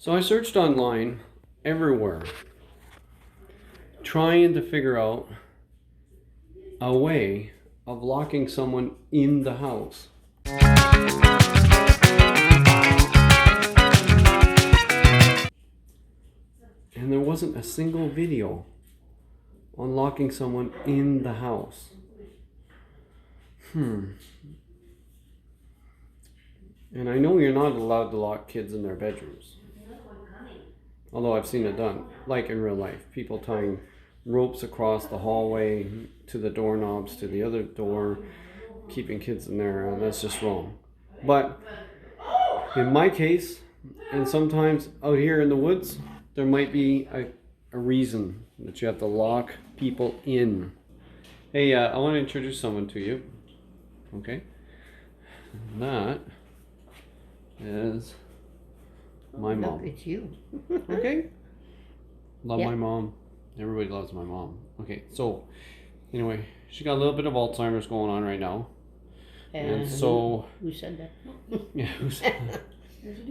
So I searched online everywhere, trying to figure out a way of locking someone in the house. And there wasn't a single video on locking someone in the house. And I know you're not allowed to lock kids in their bedrooms. Although I've seen it done, like in real life. People tying ropes across the hallway to the doorknobs to the other door, keeping kids in there, and that's just wrong. But in my case, and sometimes out here in the woods, there might be a reason that you have to lock people in. Hey, I want to introduce someone to you. Okay? That is my mom. Look, it's you. Okay? Love Yeah. my mom. Everybody loves my mom. Okay, so anyway, she got a little bit of Alzheimer's going on right now. And so... Who said that? Yeah,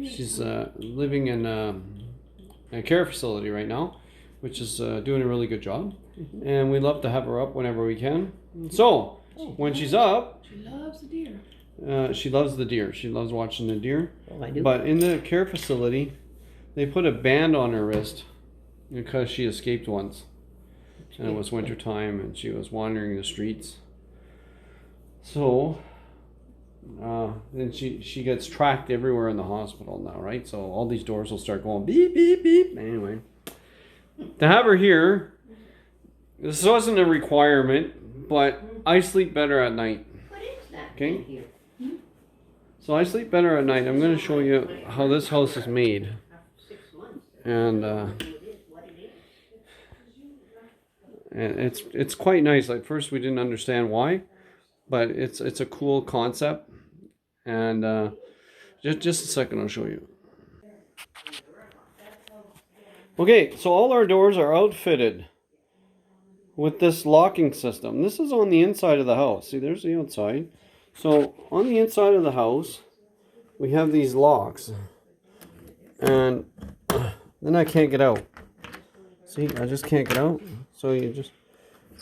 she's living in a care facility right now, which is doing a really good job. And we love to have her up whenever we can. So, when she's up... She loves the deer. She loves the deer. She loves watching the deer. Oh, I do. But in the care facility, they put a band on her wrist because she escaped once. And it was winter time and she was wandering the streets. So, then she gets tracked everywhere in the hospital now, right? So all these doors will start going beep, beep, beep. Anyway, to have her here, this wasn't a requirement, but I sleep better at night. What is that? Okay. Here. So I sleep better at night. I'm going to show you how this house is made. 6 months. And It is what it is. it's quite nice. Like first we didn't understand why, but it's a cool concept. And just a second, I'll show you. Okay, so all our doors are outfitted with this locking system. This is on the inside of the house. See, there's the outside. So on the inside of the house, we have these locks. And then I can't get out. See, I just can't get out. So you just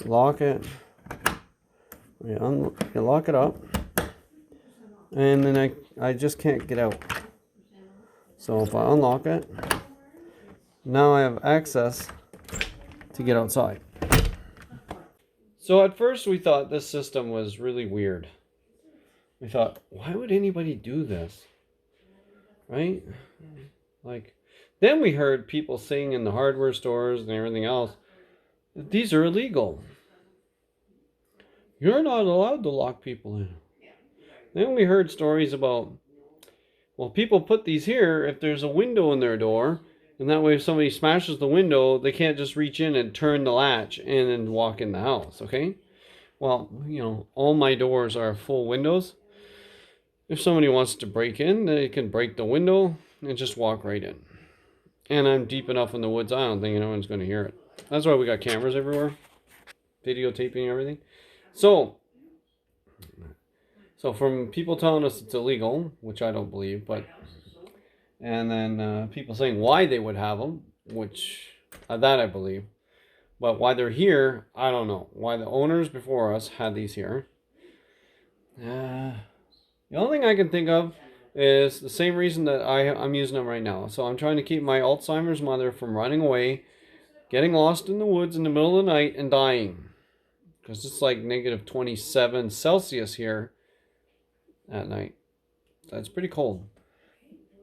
lock it. You lock it up. And then I just can't get out. So if I unlock it, now I have access to get outside. So at first we thought this system was really weird. We thought, why would anybody do this? Right? Like, then we heard people saying in the hardware stores and everything else that these are illegal. You're not allowed to lock people in. Then we heard stories about, well, people put these here if there's a window in their door, and that way if somebody smashes the window, they can't just reach in and turn the latch and then walk in the house, okay? Well, you know, all my doors are full windows. If somebody wants to break in, they can break the window and just walk right in. And I'm deep enough in the woods, I don't think anyone's going to hear it. That's why we got cameras everywhere, videotaping everything. So from people telling us it's illegal, which I don't believe, but, and then people saying why they would have them, which that I believe, but why they're here, I don't know. Why the owners before us had these here. The only thing I can think of is the same reason that I'm using them right now. So I'm trying to keep my Alzheimer's mother from running away, getting lost in the woods in the middle of the night and dying. Because it's like negative 27 Celsius here at night. That's pretty cold.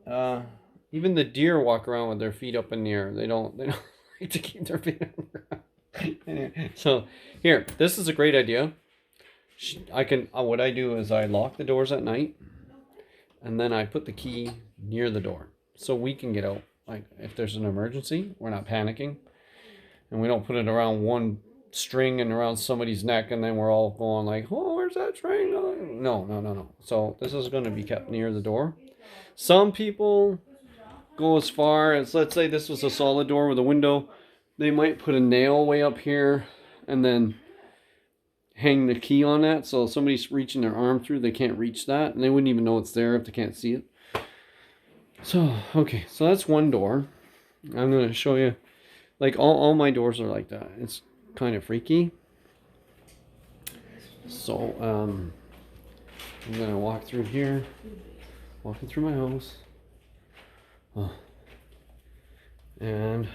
Even the deer walk around with their feet up in the air. They don't like to keep their feet on the ground. Anyway, so here, this is a great idea. What I do is I lock the doors at night, and then I put the key near the door so we can get out. Like if there's an emergency, we're not panicking, and we don't put it around one string and around somebody's neck, and then we're all going like, oh, where's that string? No. So this is going to be kept near the door. Some people go as far as, let's say this was a solid door with a window, they might put a nail way up here and then hang the key on that, so if somebody's reaching their arm through, they can't reach that, and they wouldn't even know it's there if they can't see it. So, okay, so that's one door. I'm going to show you, like all my doors are like that. It's kind of freaky. So, I'm going to walk through here, walking through my house. Oh. And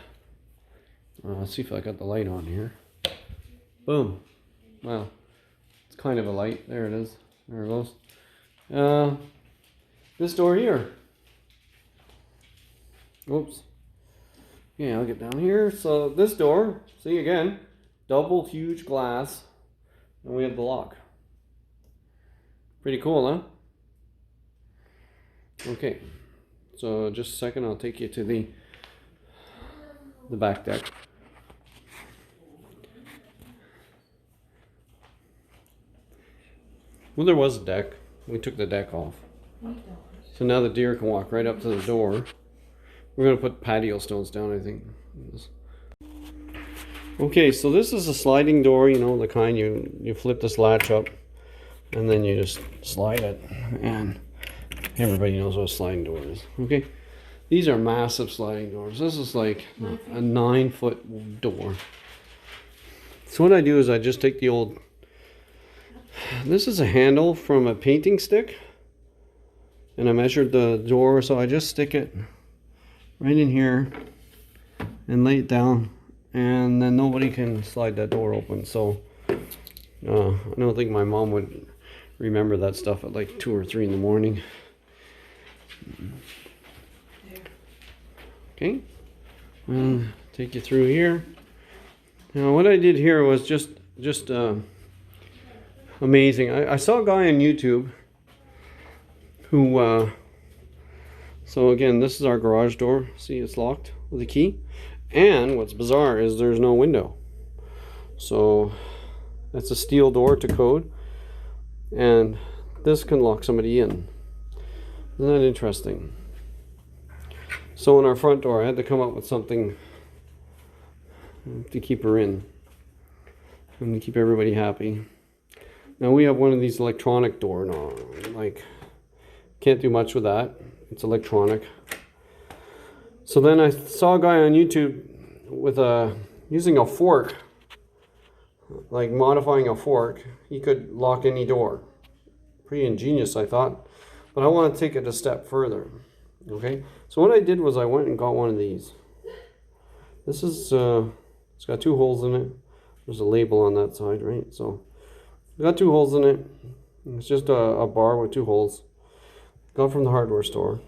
let's see if I got the light on here. Boom. Wow. It's kind of a light. There it is. There it goes. This door here. Oops. Yeah, I'll get down here. So this door, see again, double huge glass, and we have the lock. Pretty cool, huh? Okay. So just a second, I'll take you to the back deck. Well, there was a deck. We took the deck off. So now the deer can walk right up to the door. We're going to put patio stones down, I think. Okay, so this is a sliding door, you know, the kind you flip this latch up and then you just slide it. And everybody knows what a sliding door is. Okay, these are massive sliding doors. This is like a 9-foot door. So what I do is I just take the old, this is a handle from a painting stick, and I measured the door, so I just stick it right in here and lay it down, and then nobody can slide that door open. So I don't think my mom would remember that stuff at like 2 or 3 in the morning. Okay, take you through here. Now what I did here was just amazing. I saw a guy on YouTube who so again, this is our garage door. See, it's locked with a key. And what's bizarre is there's no window. So that's a steel door to code. And this can lock somebody in. Isn't that interesting? So in our front door, I had to come up with something to keep her in. And to keep everybody happy. Now we have one of these electronic door now. Like, can't do much with that. It's electronic. So then I saw a guy on YouTube with using a fork, like modifying a fork. He could lock any door. Pretty ingenious, I thought. But I want to take it a step further. Okay. So what I did was I went and got one of these. This is it's got 2 holes in it. There's a label on that side, right? So it's got 2 holes in it. It's just a bar with 2 holes. Got from the hardware store.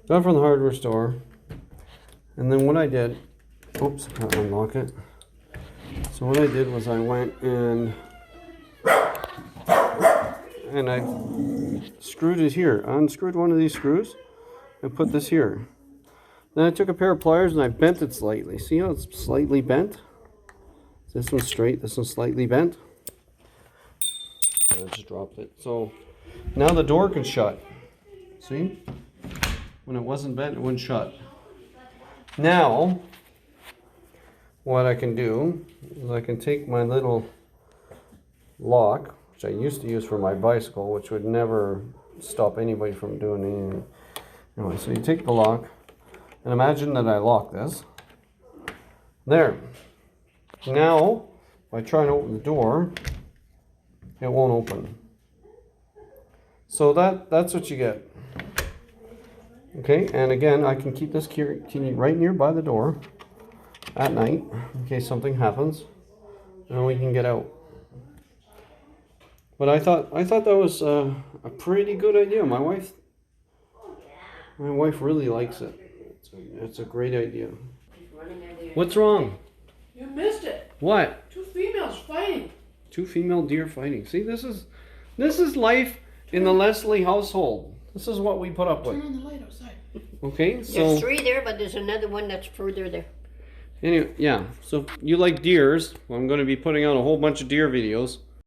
Got from the hardware store. And then what I did, oops, I gotta unlock it. So what I did was I went and I screwed it here. I unscrewed one of these screws and put this here. Then I took a pair of pliers and I bent it slightly. See how it's slightly bent? This one's straight, this one's slightly bent. I just dropped it. So now the door can shut. See? When it wasn't bent, it wouldn't shut. Now, what I can do is I can take my little lock, which I used to use for my bicycle, which would never stop anybody from doing anything. Anyway, so you take the lock, and imagine that I lock this. There. Now, if I try and open the door, it won't open. So that's what you get. Okay, and again, I can keep this key right nearby the door at night in case something happens, and we can get out. But I thought that was a pretty good idea. My wife really likes it. It's a great idea. What's wrong? You missed it. What? 2 females fighting. 2 female deer fighting. See, this is life in the Leslie household. This is what we put up with. Turn on the light outside. Okay, so There's 3 there, but there's another one that's further there. anyway, yeah. So if you like deers, well, I'm going to be putting out a whole bunch of deer videos.